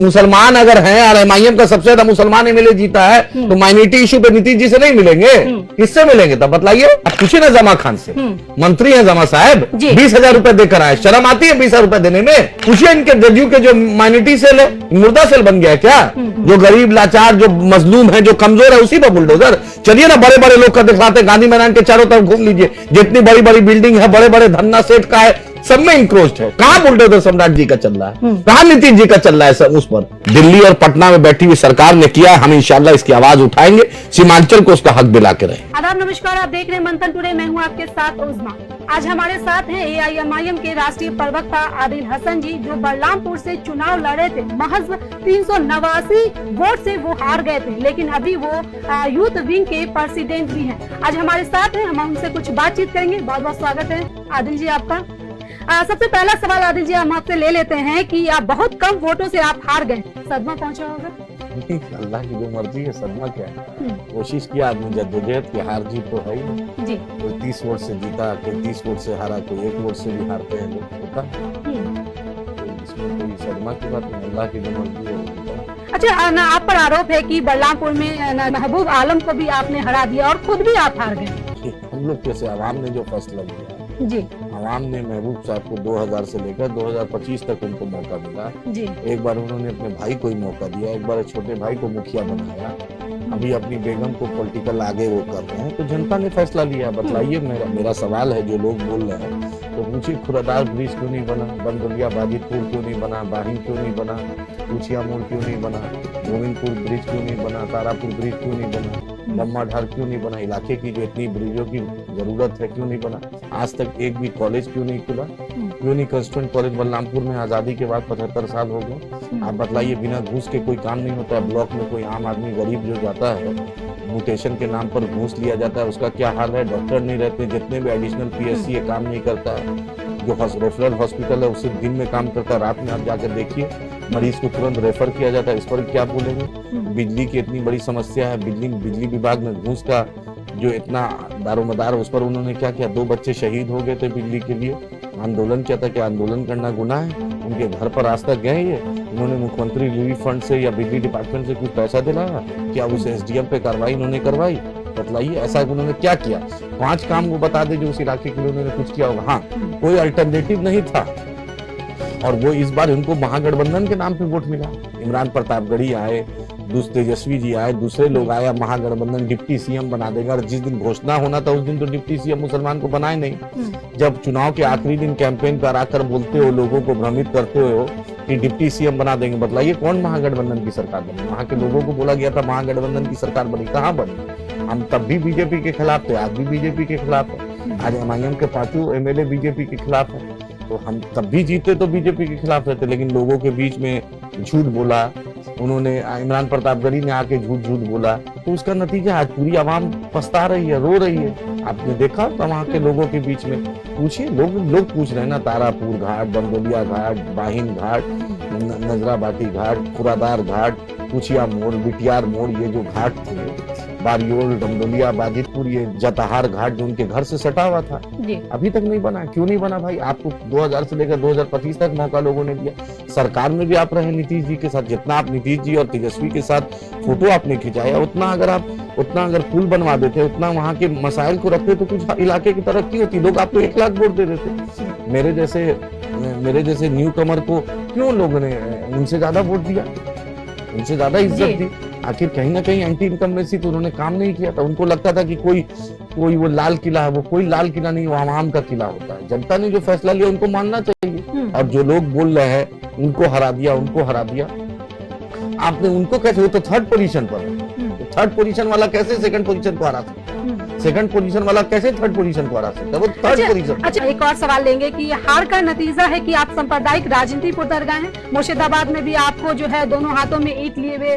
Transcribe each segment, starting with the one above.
मुसलमान अगर हैं और एमआईएम का सबसे ज्यादा मुसलमान एमएलए जीता है तो माइनॉरिटी इशू पे नीतीश जी से नहीं मिलेंगे, किससे मिलेंगे? तब बतलाइए। आप पूछिए ना जमा खान से, मंत्री हैं जमा साहब, 20,000 रुपए देकर आए, शर्म आती है 20,000 रुपए देने में? पूछिए इनके जदयू के जो माइनॉरिटी सेल है, मुर्दा सेल बन गया क्या? जो गरीब लाचार जो मजलूम है जो कमजोर है उसी पर बुलडोजर। चलिए ना, बड़े बड़े लोग का दिखाते, गांधी मैदान के चारों तरफ घूम लीजिए, जितनी बड़ी बड़ी बिल्डिंग है, बड़े बड़े धन्ना सेठ का है, सब में इंक्रोच्ड है। कहां बुलडोजर सम्राट जी का चल रहा है, कहां नीतीश जी का चल रहा है? सब उस पर दिल्ली और पटना में बैठी हुई सरकार ने किया, हम इंशाल्लाह इसकी आवाज उठाएंगे, सीमांचल को उसका हक दिला के रहे। आदाब, नमस्कार, आप देख रहे हैं मंथन टुडे, मैं हूं आपके साथ उज़मा। आज हमारे साथ हैं एआईएमआईएम के राष्ट्रीय प्रवक्ता आदिल हसन जी, जो बलरामपुर से चुनाव लड़े थे। महज 389 वोट से वो हार गए थे, लेकिन अभी वो यूथ विंग के प्रेसिडेंट भी हैं। आज हमारे साथ हैं, हम उनसे कुछ बातचीत करेंगे। बहुत बहुत स्वागत है आदिल जी आपका। सबसे पहला सवाल आदिल जी हम आपसे ले लेते हैं कि आप बहुत कम वोटों से आप हार गए, सदमा पहुंचा होगा? अल्लाह की जो मर्जी है, सदमा क्या है? कोशिश किया आदमी, जद्दोजहद की, हार जीत तो है ही जी। कोई 30 वोट से जीता, कोई 30 वोट से हारा, कोई 1 वोट से भी हारते हैं लोग, होता है। इसमें कोई सदमा की बात नहीं, अल्लाह की जो मर्जी है। अच्छा, आप पर आरोप है कि बलरामपुर में महबूब आलम को भी आपने हरा दिया और खुद भी आप हार गए। हम लोग कैसे, आवाम ने जो फैसला लिया जी, आवाम ने महबूब साहब को 2000 से लेकर 2025 तक उनको मौका मिला जी। एक बार उन्होंने अपने भाई को ही मौका दिया, एक बार छोटे भाई को मुखिया बनाया, अभी अपनी बेगम को पॉलिटिकल आगे वो कर रहे हैं, तो जनता ने फैसला लिया। बतलाइए, मेरा सवाल है, जो लोग बोल रहे हैं तो पूछिए, खुरादार ब्रिज क्यों नहीं बना, बंदुलिया बाजितपुर क्यों नहीं बना, बाहिन क्यों नहीं बना, कुचिया मोड़ क्यों नहीं बना, गोविंदपुर ब्रिज क्यों नहीं बना, तारापुर ब्रिज क्यों नहीं बना, लम्मा ढार क्यों नहीं बना, इलाके की जो इतनी ब्रिजों की जरूरत है क्यों नहीं बना, आज तक एक भी कॉलेज क्यों नहीं खुला, क्यों नहीं कंस्टिट्यूएंट कॉलेज बलरामपुर में आजादी के बाद 75 साल हो गए? आप बतलाइए, बिना घूस के कोई काम नहीं होता है। ब्लॉक में कोई आम आदमी गरीब जो जाता है, म्यूटेशन के नाम पर घूस लिया जाता है, उसका क्या हाल है? डॉक्टर नहीं रहते, जितने भी एडिशनल पीएससी ये काम नहीं करता है। जो रेफरल हॉस्पिटल है उससे दिन में काम करता है, रात में आप जाकर देखिए, मरीज को तुरंत रेफर किया जाता है। इस पर क्या बोलेंगे? बिजली की इतनी बड़ी समस्या है, बिजली विभाग में घूस का जो इतना दारोमदार, उस पर उन्होंने क्या किया? 2 बच्चे शहीद हो गए थे बिजली के लिए। आंदोलन क्या था? कि आंदोलन करना गुनाह है? उनके घर पर आज तक गए ये? उन्होंने मुख्यमंत्री रिलीफ फंड से या बिजली डिपार्टमेंट से कुछ पैसा दिलाया? क्या उस एसडीएम पे कार्रवाई उन्होंने करवाई? बतलाइए, ऐसा उन्होंने क्या किया? 5 काम वो बता दे जो उस इलाके के लिए उन्होंने कुछ किया होगा। हाँ, कोई अल्टरनेटिव नहीं था, और वो इस बार उनको महागठबंधन के नाम पे वोट मिला। इमरान प्रतापगढ़ी आए, तेजस्वी जी आए, दूसरे लोग आए, महागठबंधन डिप्टी सीएम बना देगा। और जिस दिन घोषणा होना था उस दिन तो डिप्टी सीएम मुसलमान को बनाए नहीं। जब चुनाव के आखिरी दिन कैंपेन पर आकर बोलते हो, लोगों को भ्रमित करते हो कि डिप्टी सीएम बना देंगे, बतलाइए कौन महागठबंधन की सरकार बनी? वहां के लोगों को बोला गया था महागठबंधन की सरकार बनी, कहाँ बनी? हम तब भी बीजेपी के खिलाफ थे, आज भी बीजेपी के खिलाफ है। आज एमआईएम के 5 एमएलए बीजेपी के खिलाफ है, तो हम तब भी जीते तो बीजेपी के खिलाफ रहते, लेकिन लोगों के बीच में झूठ बोला उन्होंने। इमरान प्रतापगढ़ी ने आके झूठ बोला, तो उसका नतीजा आज पूरी आवाम पछता रही है, रो रही है। आपने देखा तो वहाँ के लोगों के बीच में पूछिए, लोग पूछ रहे हैं ना, तारापुर घाट, बंदोलिया घाट, बाहिन घाट, नजराबाटी घाट, खुरादार घाट, कुचिया मोड़, बिटियार मोड़, ये जो घाट थे, बारियोल, डमडोलिया, बाजितपुर, ये जताहार घाट जो उनके घर से सटा हुआ था, अभी तक नहीं बना। क्यों नहीं बना भाई? आपको 2000 से लेकर 2025 तक मौका लोगों ने दिया। सरकार में भी आप रहे नीतीश जी के साथ, जितना आप नीतीश जी और तेजस्वी के साथ फोटो आपने खिंचाया, उतना अगर पुल बनवा देते, उतना वहाँ के मसाइल को रखते तो कुछ इलाके की तरक्की होती। लोग आपको 1 लाख वोट दे देते। मेरे जैसे न्यू कमर को क्यों लोगों ने उनसे ज्यादा वोट दिया, उनसे ज्यादा इज्जत दी? आखिर कहीं ना कहीं एंटी इनकम्बेंसी तो उन्होंने काम नहीं किया था। उनको लगता था कि कोई वो लाल किला है, वो कोई लाल किला नहीं, वो आवाम का किला होता है। जनता ने जो फैसला लिया उनको मानना चाहिए। और जो लोग बोल रहे हैं उनको हरा दिया, आपने उनको कैसे? वो तो 3rd पोजीशन पर है, 3rd पोजीशन वाला कैसे 2nd पोजीशन को हरा सकता? 2nd पोजीशन वाला कैसे 3rd पोजीशन को हरा सकता है? वो 3rd पोजीशन। अच्छा, एक और सवाल लेंगे कि हार का नतीजा है कि आप सांप्रदायिक राजनीति पर उतर गए हैं। मुर्शिदाबाद में भी आपको जो है दोनों हाथों में ईंट लिए हुए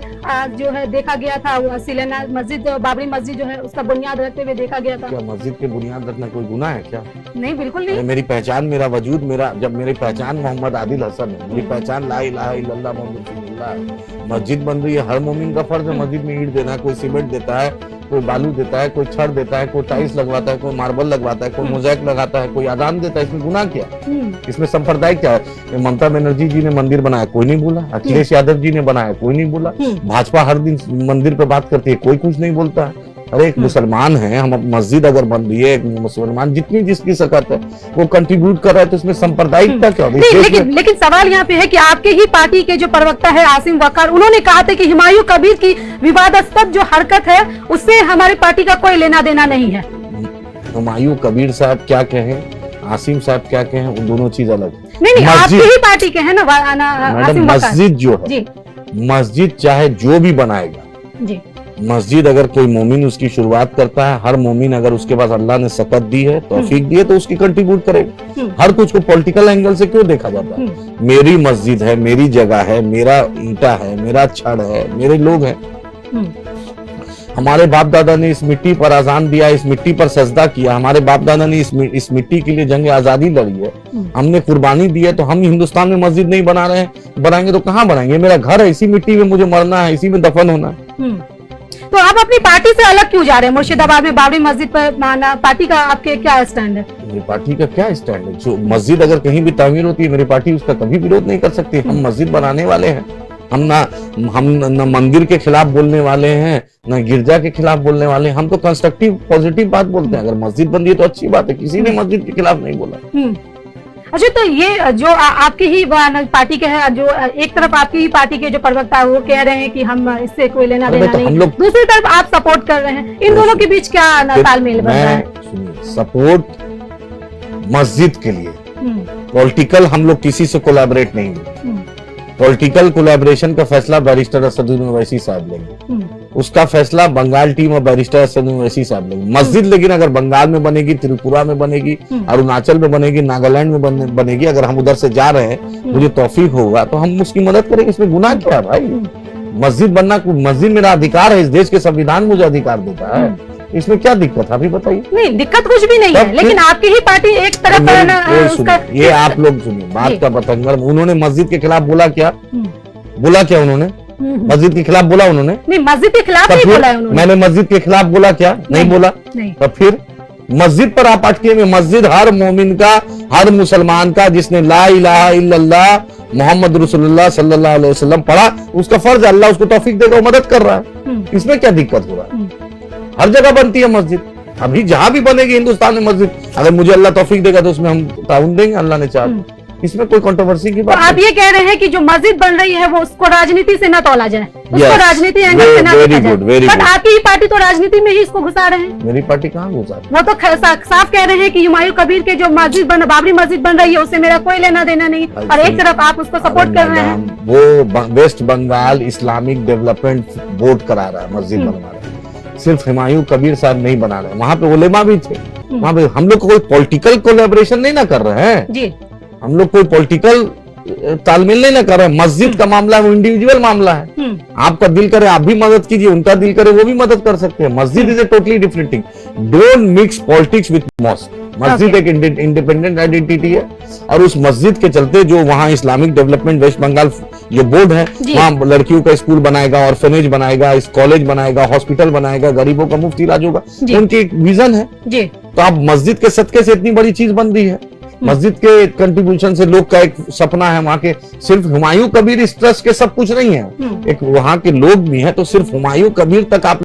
जो है देखा गया था। शिलान्यास मस्जिद, बाबरी मस्जिद जो है उसका बुनियाद रखते हुए देखा गया था। क्या मस्जिद के बुनियाद रखना कोई गुनाह है क्या? नहीं, बिल्कुल नहीं। मेरी पहचान, मेरा वजूद, मेरी पहचान मोहम्मद आदिल हसन है, मेरी पहचान ला इलाहा इल्लल्लाह मोहम्मद रसूलुल्लाह है। मस्जिद बन रही है, हर मोमिन का फर्ज है मस्जिद में ईंट देना। कोई सीमेंट देता है, कोई बालू देता है, कोई छड़ देता है, कोई टाइल्स लगवाता है, कोई मार्बल लगवाता है, कोई मोज़ेक लगाता है, कोई आदान देता है, इसमें गुनाह क्या है? इसमें संप्रदाय क्या है? ममता बनर्जी जी ने मंदिर बनाया, कोई नहीं बोला। अखिलेश यादव जी ने बनाया, कोई नहीं बोला। भाजपा हर दिन मंदिर पे बात करती है, कोई कुछ नहीं बोलता है। अरे एक मुसलमान है, हम मस्जिद अगर बन रही है, एक मुसलमान जितनी जिसकी सकत है वो कंट्रीब्यूट कर रहा है, तो इसमें सांप्रदायिकता क्या होगी? लेकिन सवाल यहाँ पे है कि आपके ही पार्टी के जो प्रवक्ता है आसिम वकार, उन्होंने कहा था कि हुमायूं कबीर की विवादास्पद जो हरकत है उससे हमारी पार्टी का कोई लेना देना नहीं है। हुमायूं कबीर साहब क्या कहें, आसिम साहब क्या कहें, वो दोनों चीज अलग। नहीं, आपकी ही पार्टी के है ना मैडम, मस्जिद जो है, मस्जिद चाहे जो भी बनाएगा जी, मस्जिद अगर कोई मोमिन उसकी शुरुआत करता है, हर मोमिन अगर उसके पास अल्लाह ने सकत दी है, तौफीक दी है, तो उसकी कंट्रीब्यूट करेगा। हर कुछ को पॉलिटिकल एंगल से क्यों देखा जाता है? मेरी मस्जिद है, मेरी जगह है, मेरा ईंटा है, मेरा छड़ है, मेरे लोग हैं। हमारे बाप दादा ने इस मिट्टी पर अजान दिया, इस मिट्टी पर सजदा किया, हमारे बाप दादा ने इस मिट्टी के लिए जंग आजादी लड़ी है, हमने कुर्बानी दी है। तो हम हिंदुस्तान में मस्जिद नहीं बना रहे हैं, बनाएंगे तो कहाँ बनाएंगे? मेरा घर है, इसी मिट्टी में मुझे मरना है, इसी में दफन होना है। तो आप अपनी पार्टी से अलग क्यों जा रहे हैं? मुर्शिदाबाद में बाबरी मस्जिद पर माना, पार्टी का आपके क्या स्टैंड है? मेरी पार्टी का क्या स्टैंड है? जो मस्जिद अगर कहीं भी तामीर होती है, मेरी पार्टी उसका कभी विरोध नहीं कर सकती। हम मस्जिद बनाने वाले हैं, हम न मंदिर के खिलाफ बोलने वाले हैं, न गिरजा के खिलाफ बोलने वाले हैं। हम तो कंस्ट्रक्टिव पॉजिटिव बात बोलते हैं। अगर मस्जिद बन रही है तो अच्छी बात है, किसी ने मस्जिद के खिलाफ नहीं बोला। अच्छा, तो ये जो आपकी ही पार्टी के है, जो एक तरफ आपकी ही पार्टी के जो प्रवक्ता है वो कह रहे हैं कि हम इससे कोई लेना देना नहीं, दूसरी तरफ आप सपोर्ट कर रहे हैं, इन दोनों के बीच क्या तालमेल बन रहा है? सपोर्ट मस्जिद के लिए, पॉलिटिकल हम लोग किसी से कोलैबोरेट नहीं लेंगे। पॉलिटिकल कोलैबोरेशन का फैसला बैरिस्टर असदुद्दीन ओवैसी साहब लेंगे, उसका फैसला बंगाल टीम और बैरिस्टर असदुद्दीन ओवैसी साहब लेंगे। मस्जिद लेकिन अगर बंगाल में बनेगी, त्रिपुरा में बनेगी, अरुणाचल में बनेगी, नागालैंड में बनेगी, अगर हम उधर से जा रहे हैं, मुझे तौफीक होगा तो हम उसकी मदद करेंगे। इसमें गुनाह क्या है भाई? मस्जिद बनना, मस्जिद मेरा अधिकार है, इस देश के संविधान मुझे अधिकार देता है, इसमें क्या दिक्कत है? अभी बताइए। नहीं, दिक्कत कुछ भी नहीं है, लेकिन आपकी ही पार्टी एक तरफ ये आप लोग सुनिए बात का पतंगर। उन्होंने मस्जिद के खिलाफ बोला क्या? बोला क्या उन्होंने? मस्जिद के खिलाफ बोला उन्होंने? नहीं, मस्जिद के खिलाफ नहीं बोला है उन्होंने। मैंने मस्जिद के खिलाफ बोला क्या? नहीं बोला। तो फिर मस्जिद पर आप अटके में, मस्जिद हर मोमिन का, हर मुसलमान का जिसने ला इलाहा इल्लल्लाह मोहम्मद रसूलुल्लाह सल्लल्लाहु अलैहि वसल्लम पढ़ा, उसका फर्ज अल्लाह उसको तौफीक देगा, वो मदद कर रहा है। इसमें क्या दिक्कत हो रहा है? हर जगह बनती है मस्जिद, अभी जहां भी बनेगी हिंदुस्तान में मस्जिद, अगर मुझे अल्लाह तौफीक देगा तो उसमें हम ताउन देंगे, अल्लाह ने चाहा। इसमें कोई कंट्रोवर्सी की बात तो आप ये कह रहे हैं कि जो मस्जिद बन रही है वो उसको राजनीति से न तोला जाए, उसको राजनीति एंगल से न देखा जाए। बट आपकी ही पार्टी तो राजनीति में ही इसको घुसा रहे हैं। मेरी पार्टी कहाँ घुसा? वो तो साफ कह रहे हैं कि हुमायूं कबीर के जो बाबरी मस्जिद बन रही है उससे मेरा कोई लेना देना नहीं, और एक तरफ आप उसको सपोर्ट कर रहे हैं। वो West Bengal Islamic development board करा रहा है, मस्जिद बनवा रहा है, सिर्फ हुमायूं कबीर साहब नहीं बना रहे, वहाँ पे उलेमा भी थे, वहाँ पे हम लोग कोई पॉलिटिकल कोलैबोरेशन नहीं ना कर रहे हैं जी, हम लोग कोई पॉलिटिकल तालमेल नहीं ना कर रहे हैं। मस्जिद का मामला है, वो इंडिविजुअल मामला है। आपका दिल करे आप भी मदद कीजिए, उनका दिल करे वो भी मदद कर सकते हैं। मस्जिद is a totally different thing. Don't mix politics with mosque. मस्जिद एक इंडिपेंडेंट आइडेंटिटी है, और उस मस्जिद के चलते जो वहाँ इस्लामिक डेवलपमेंट वेस्ट बंगाल जो बोर्ड है, वहाँ लड़कियों का स्कूल बनाएगा, ऑर्फनेज बनाएगा, इस कॉलेज बनाएगा, हॉस्पिटल बनाएगा, गरीबों का मुफ्त इलाज होगा, उनकी एक विजन है। तो आप मस्जिद के सदके से इतनी बड़ी चीज बन रही है, मस्जिद के कंट्रीब्यूशन से लोग का एक सपना है वहाँ के। सिर्फ हुमायूं कबीर इस ट्रस्ट के सब कुछ नहीं है, एक वहाँ के लोग भी हैं, तो सिर्फ हुमायूं कबीर तक आप